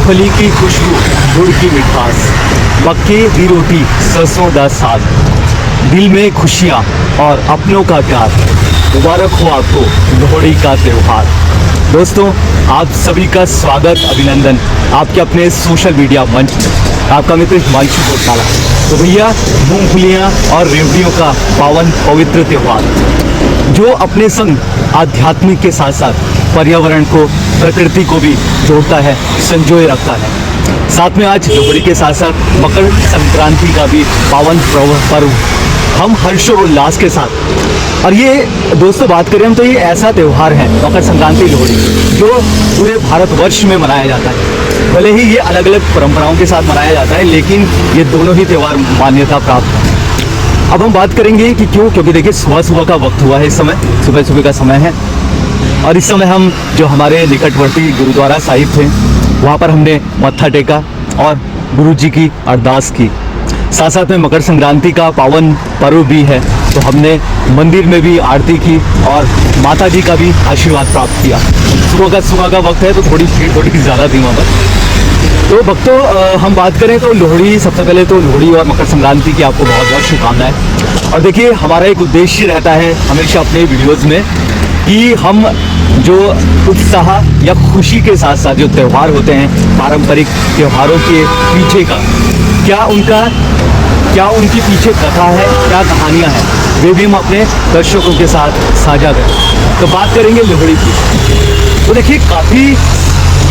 मूंगफली की खुशबू, गुड़ की मिठास, मक्के की रोटी, सरसों का साग, दिल में खुशियाँ और अपनों का प्यार। मुबारक हो आपको लोहड़ी का त्योहार। दोस्तों, आप सभी का स्वागत, अभिनंदन आपके अपने सोशल मीडिया मंच में। आपका मित्र हिमांशु घोषाला। तो भैया, मूंगफलियाँ और रेवड़ियों का पावन पवित्र त्योहार जो अपने संग आध्यात्मिक के साथ साथ पर्यावरण को, प्रकृति को भी जोड़ता है, संजोए रखता है। साथ में आज लोहड़ी के साथ साथ मकर संक्रांति का भी पावन पर्व हम हर्षोल्लास के साथ। और ये दोस्तों बात करें हम तो ये ऐसा त्यौहार है मकर संक्रांति लोहड़ी जो पूरे भारतवर्ष में मनाया जाता है। भले ही ये अलग अलग परंपराओं के साथ मनाया जाता है, लेकिन ये दोनों ही त्यौहार मान्यता प्राप्त हैं। अब हम बात करेंगे कि क्यों, क्योंकि देखिए सुबह सुबह का वक्त हुआ है, इस समय सुबह सुबह का समय है और इस समय हम जो हमारे निकटवर्ती गुरुद्वारा साहिब थे वहाँ पर हमने मत्था टेका और गुरु जी की अरदास की। साथ साथ में मकर संक्रांति का पावन पर्व भी है तो हमने मंदिर में भी आरती की और माता जी का भी आशीर्वाद प्राप्त किया। सुबह का वक्त है तो थोड़ी भीड़ थोड़ी ज़्यादा थी वहाँ पर। तो भक्तों, हम बात करें तो लोहड़ी, सबसे पहले तो लोहड़ी और मकर संक्रांति की आपको बहुत बहुत शुभकामनाएं। और देखिए, हमारा एक उद्देश्य रहता है हमेशा अपने वीडियोज़ में कि हम जो उत्साह या खुशी के साथ साथ जो त्यौहार होते हैं, पारंपरिक त्योहारों के पीछे का क्या उनकी पीछे कथा है, क्या कहानियां हैं, वे भी हम अपने दर्शकों के साथ साझा करें। तो बात करेंगे लोहड़ी की। तो देखिए, काफ़ी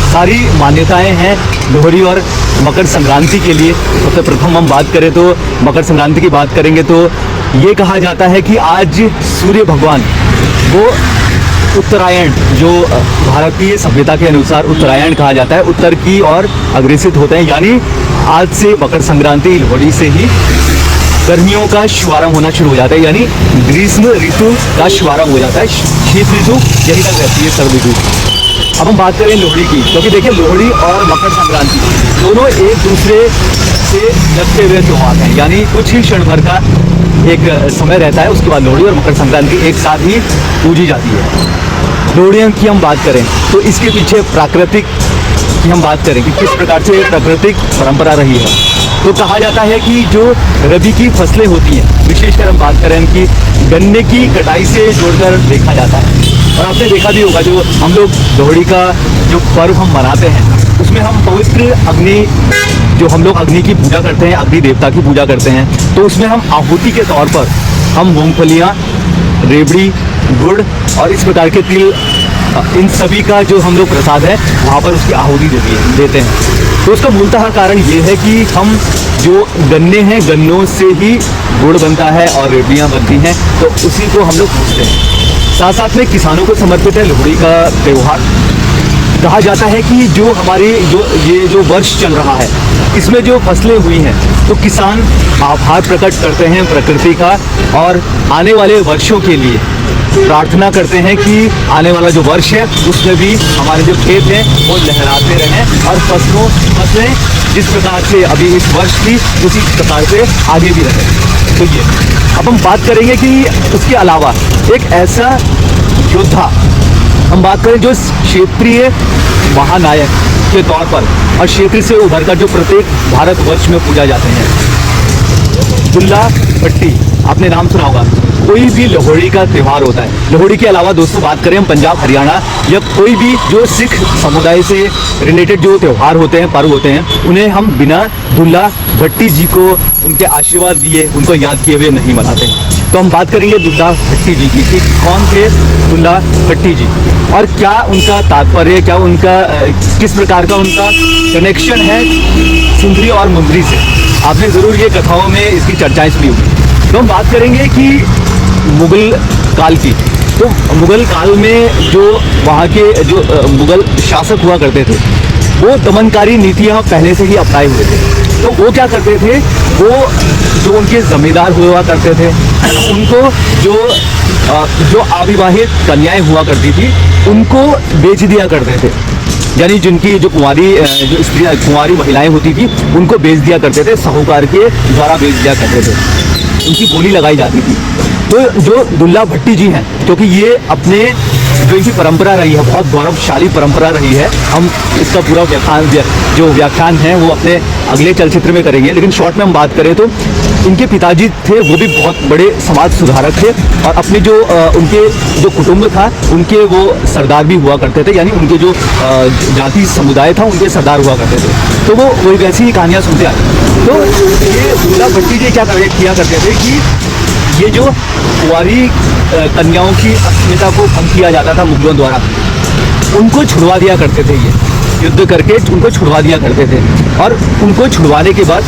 सारी मान्यताएं हैं लोहड़ी और मकर संक्रांति के लिए। सबसे प्रथम हम बात करें तो मकर संक्रांति की बात करेंगे तो ये कहा जाता है कि आज सूर्य भगवान वो उत्तरायण, जो भारतीय सभ्यता के अनुसार उत्तरायण कहा जाता है, उत्तर की ओर अग्रसित होते हैं। यानी आज से मकर संक्रांति लोहड़ी से ही गर्मियों का शुभारंभ होना शुरू हो जाता है, यानी ग्रीष्म ऋतु का शुभारंभ हो जाता है। शीत ऋतु यही तक रहती है, सर्द ऋतु। अब हम बात करें लोहड़ी की, क्योंकि देखिए लोहड़ी और मकर संक्रांति दोनों एक दूसरे से लगते हुए त्यौहार हैं। यानी कुछ ही क्षण भर का एक समय रहता है, उसके बाद लोहड़ी और मकर संक्रांति एक साथ ही पूजी जाती है। लोहड़ी की हम बात करें तो इसके पीछे प्राकृतिक की हम बात करें कि किस प्रकार से प्राकृतिक परंपरा रही है। तो कहा जाता है कि जो रबी की फसलें होती हैं, विशेषकर हम बात करें कि गन्ने की कटाई से जोड़कर देखा जाता है। और आपने देखा भी होगा, जो हम लोग लोहड़ी का जो पर्व हम मनाते हैं उसमें हम पवित्र अग्नि, जो हम लोग अग्नि की पूजा करते हैं, अग्नि देवता की पूजा करते हैं, तो उसमें हम आहुति के तौर पर हम मूंगफलियाँ, रेवड़ी, गुड़ और इस प्रकार के तिल, इन सभी का जो हम लोग प्रसाद है वहाँ पर उसकी आहुति देते हैं। तो उसका मूलतः कारण ये है कि हम जो गन्ने हैं, गन्नों से ही गुड़ बनता है और रेवड़ियाँ बनती हैं, तो उसी को हम लोग पूजते हैं। साथ साथ में किसानों को समर्पित है लोहड़ी का त्यौहार। कहा जाता है कि जो हमारी जो वर्ष चल रहा है इसमें जो फसलें हुई हैं तो किसान आभार प्रकट करते हैं प्रकृति का और आने वाले वर्षों के लिए प्रार्थना करते हैं कि आने वाला जो वर्ष है उसमें भी हमारे जो खेत हैं वो लहराते रहें और फसलें जिस प्रकार से अभी इस वर्ष थी उसी प्रकार से आगे भी रहें। तो ये अब हम बात करेंगे कि उसके अलावा एक ऐसा योद्धा, हम बात करें जो क्षेत्रीय महानायक के तौर पर और क्षेत्र से उभर कर जो प्रत्येक भारतवर्ष में पूजा जाते हैं, दुल्ला भट्टी, आपने नाम सुना होगा। कोई भी लोहड़ी का त्यौहार होता है। लोहड़ी के अलावा दोस्तों बात करें हम पंजाब, हरियाणा या कोई भी जो सिख समुदाय से रिलेटेड जो त्यौहार होते हैं, पर्व होते हैं, उन्हें हम बिना दुल्ला भट्टी जी को उनके आशीर्वाद दिए, उनको याद किए हुए नहीं मनाते हैं। तो हम बात करेंगे दुल्ला भट्टी जी की कि कौन थे दुल्ला भट्टी जी और क्या उनका तात्पर्य, क्या उनका किस प्रकार का उनका कनेक्शन है सुंदरी और मुंदरी से। आपने ज़रूर ये कथाओं में इसकी चर्चाएं सुनी होगी। तो हम बात करेंगे कि मुगल काल की। तो मुगल काल में जो वहाँ के जो मुगल शासक हुआ करते थे वो दमनकारी नीतियाँ पहले से ही अपनाए हुए थे। तो वो क्या करते थे, वो जो उनके जमींदार हुआ करते थे उनको जो अविवाहित कन्याएं हुआ करती थी उनको बेच दिया करते थे। यानी जिनकी जो कुंवारी महिलाएं होती थी उनको बेच दिया करते थे, साहूकार के द्वारा बेच दिया करते थे, उनकी बोली लगाई जाती थी। तो जो दुल्ला भट्टी जी हैं, क्योंकि ये अपने जो इनकी परंपरा रही है, बहुत गौरवशाली परंपरा रही है। हम इसका पूरा व्याख्यान है वो अपने अगले चलचित्र में करेंगे, लेकिन शॉर्ट में हम बात करें तो इनके पिताजी थे वो भी बहुत बड़े समाज सुधारक थे और अपने जो उनके जो कुटुंब था उनके वो सरदार भी हुआ करते थे, यानी उनके जो जाति समुदाय था उनके सरदार हुआ करते थे। तो वो वही वैसी ही कहानियाँ सुनते आए। तो ये दुल्ला भट्टी जी क्या किया करते थे कि ये जो कुंवारी कन्याओं की अस्मिता को भंग किया जाता था मुगलों द्वारा, उनको छुड़वा दिया करते थे। ये युद्ध करके उनको छुड़वा दिया करते थे और उनको छुड़वाने के बाद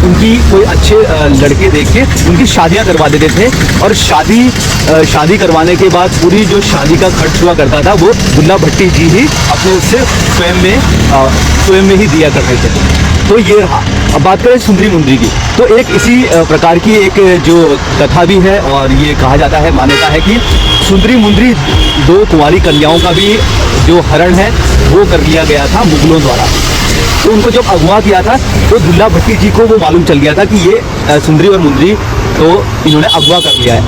उनकी कोई अच्छे लड़के देख के उनकी शादियां करवा देते थे और शादी करवाने के बाद पूरी जो शादी का खर्च हुआ करता था वो दुल्ला भट्टी जी ही अपने उससे स्वयं में ही दिया करते थे। तो ये रहा। अब बात करें सुंदरी मुंदरी की, तो एक इसी प्रकार की एक जो कथा भी है और ये कहा जाता है, मान्यता है कि सुंदरी मुंदरी दो कुंवारी कन्याओं का भी जो हरण है वो कर लिया गया था मुगलों द्वारा। तो उनको जब अगवा किया था तो दुल्ला भट्टी जी को वो मालूम चल गया था कि ये सुंदरी और मुंदरी तो इन्होंने अगवा कर लिया है।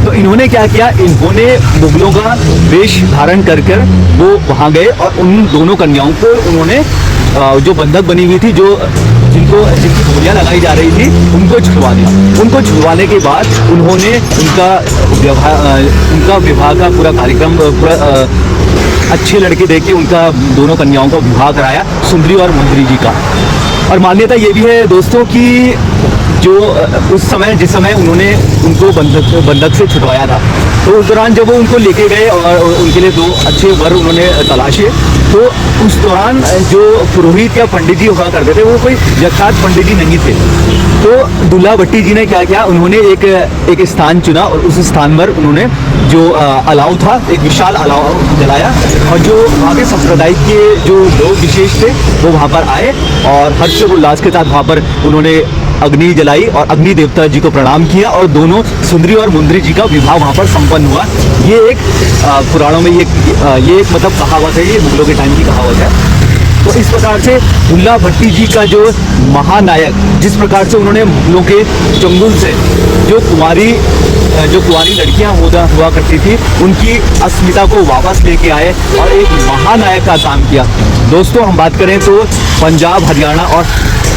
तो इन्होंने क्या किया, इन्होंने मुगलों का वेश धारण कर वो वहाँ गए और उन दोनों कन्याओं को उन्होंने जो बंधक बनी हुई थी, जिनकी गोलियां लगाई जा रही थी, उनको छुड़वा दिया। उनको छुड़वाने के बाद उन्होंने उनका विवाह का पूरा कार्यक्रम अच्छे लड़के देख के उनका दोनों कन्याओं का विवाह कराया, सुंदरी और मुंदरी जी का। और मान्यता ये भी है दोस्तों कि जो उस समय जिस समय उन्होंने उनको बंधक से छुड़वाया था, तो उस दौरान जब वो उनको लेके गए और उनके लिए दो अच्छे वर उन्होंने तलाशे, तो उस दौरान जो पुरोहित या पंडित जी हुआ करते थे वो कोई यथार्थ पंडित जी नहीं थे। तो दुल्ला भट्टी जी ने क्या किया, उन्होंने एक स्थान चुना और उस स्थान पर उन्होंने जो अलाव था, एक विशाल अलाव जलाया और जो वहाँ के संप्रदाय के जो लोग विशेष थे वो वहाँ पर आए और हर्षोल्लास के साथ वहाँ पर उन्होंने अग्नि जलाई और अग्नि देवता जी को प्रणाम किया और दोनों सुंदरी और मुंदरी जी का विवाह वहाँ पर संपन्न हुआ। ये एक पुराणों में ये एक मतलब कहावत है, ये मुगलों के टाइम की कहावत है। तो इस प्रकार से दुल्ला भट्टी जी का जो महानायक, जिस प्रकार से उन्होंने मुगलों के चंगुल से जो कुंवारी लड़कियां हुआ करती थी उनकी अस्मिता को वापस लेके आए और एक महानायक का काम किया। दोस्तों हम बात करें तो पंजाब, हरियाणा और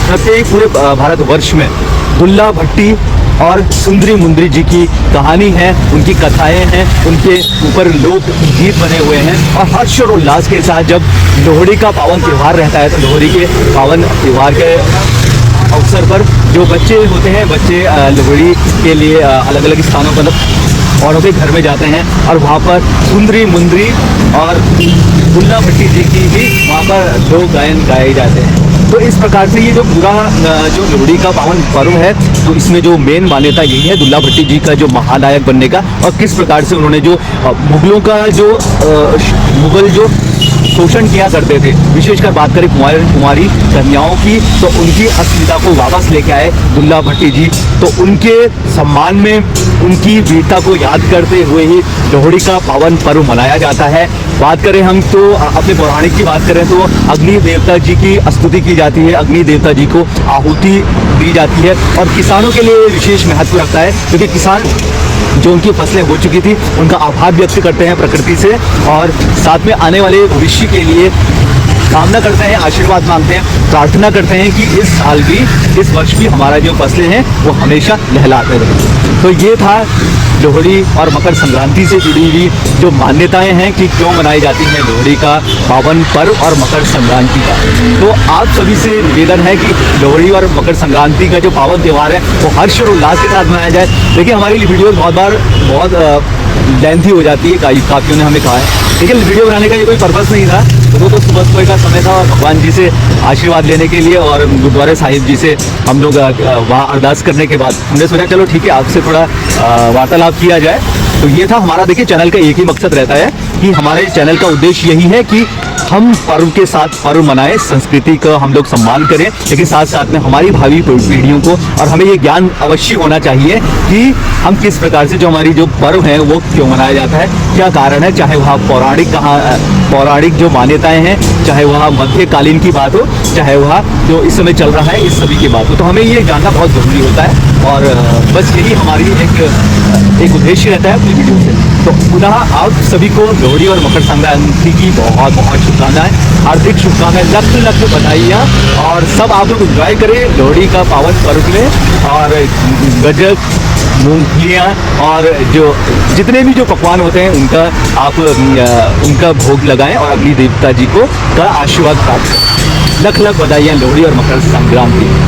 प्रत्येक पूरे भारतवर्ष में दुल्ला भट्टी और सुंदरी मुंदरी जी की कहानी है, उनकी कथाएं हैं, उनके ऊपर लोक गीत बने हुए हैं। और हर्ष और उल्लास के साथ जब लोहड़ी का पावन त्यौहार रहता है तो लोहड़ी के पावन त्यौहार के अवसर पर जो बच्चे होते हैं, बच्चे लोहड़ी के लिए अलग अलग स्थानों पर औरों के घर में जाते हैं और वहाँ पर सुंदरी मुंदरी और दुल्ला भट्टी जी की भी वहाँ पर लोक गायन गाए जाते हैं। तो इस प्रकार से ये जो पूरा जो लोहड़ी का पावन पर्व है, तो इसमें जो मेन मान्यता यही है दुल्ला भट्टी जी का जो महानायक बनने का और किस प्रकार से उन्होंने जो मुगलों का जो मुगल जो शोषण किया करते थे, विशेषकर बात करें कुंवारी कन्याओं की, तो उनकी अस्मिता को वापस लेके आए दुल्ला भट्टी जी। तो उनके सम्मान में उनकी वीरता को याद करते हुए ही लोहड़ी का पावन पर्व मनाया जाता है। बात करें हम तो अपने पौराणिक की बात करें तो अग्नि देवता जी की स्तुति की जाती है, अग्नि देवता जी को आहुति दी जाती है और किसानों के लिए विशेष महत्व रखता है, क्योंकि किसान जो उनकी फसलें हो चुकी थी उनका आभार व्यक्त करते हैं प्रकृति से और साथ में आने वाले भविष्य के लिए कामना करते हैं, आशीर्वाद मांगते हैं, प्रार्थना करते हैं कि इस साल भी, इस वर्ष भी हमारा जो फसलें हैं वो हमेशा लहलाते रहे। तो ये था लोहड़ी और मकर संक्रांति से जुड़ी हुई जो मान्यताएं हैं कि क्यों मनाई जाती है लोहड़ी का पावन पर्व और मकर संक्रांति का। तो आप सभी से निवेदन है कि लोहड़ी और मकर संक्रांति का जो पावन त्यौहार है वो हर्ष और उल्लास के साथ मनाया जाए। देखिए हमारी वीडियो बहुत लेंथी हो जाती है, काफियों ने हमें कहा है, लेकिन वीडियो बनाने का ये कोई पर्पस नहीं था। वो तो सुबह का समय था और भगवान जी से आशीर्वाद लेने के लिए और गुरुद्वारे साहिब जी से हम लोग वहाँ अरदास करने के बाद हमने सोचा चलो ठीक है आपसे थोड़ा वार्तालाप किया जाए। तो ये था हमारा, देखिए चैनल का एक ही मकसद रहता है कि हमारे चैनल का उद्देश्य यही है कि हम पर्व के साथ पर्व मनाएं, संस्कृति का हम लोग सम्मान करें, लेकिन साथ साथ में हमारी भावी पीढ़ियों को और हमें ये ज्ञान अवश्य होना चाहिए कि हम किस प्रकार से जो हमारी जो पर्व है वो क्यों मनाया जाता है, क्या कारण है, चाहे वह पौराणिक जो मान्यताएं हैं, चाहे वह मध्यकालीन की बात हो, चाहे वह जो इस समय चल रहा है इस सभी की बात हो। तो हमें ये जानना बहुत ज़रूरी होता है और बस यही हमारी एक उद्देश्य रहता है अपनी वीडियो से। तो पुनः आप सभी को लोहड़ी और मकर संक्रांति की बहुत बहुत शुभकामनाएं, हार्दिक शुभकामनाएं, लख लख बधाइयाँ, और सब आप लोग एंजॉय करें लोहड़ी का पावन पर्व में। और गजक, मूंगफलियाँ और जो जितने भी जो पकवान होते हैं उनका भोग लगाएं और अग्नि देवता जी को का आशीर्वाद प्राप्त करें। लख लख बधाइयाँ लोहड़ी और मकर संक्रांति।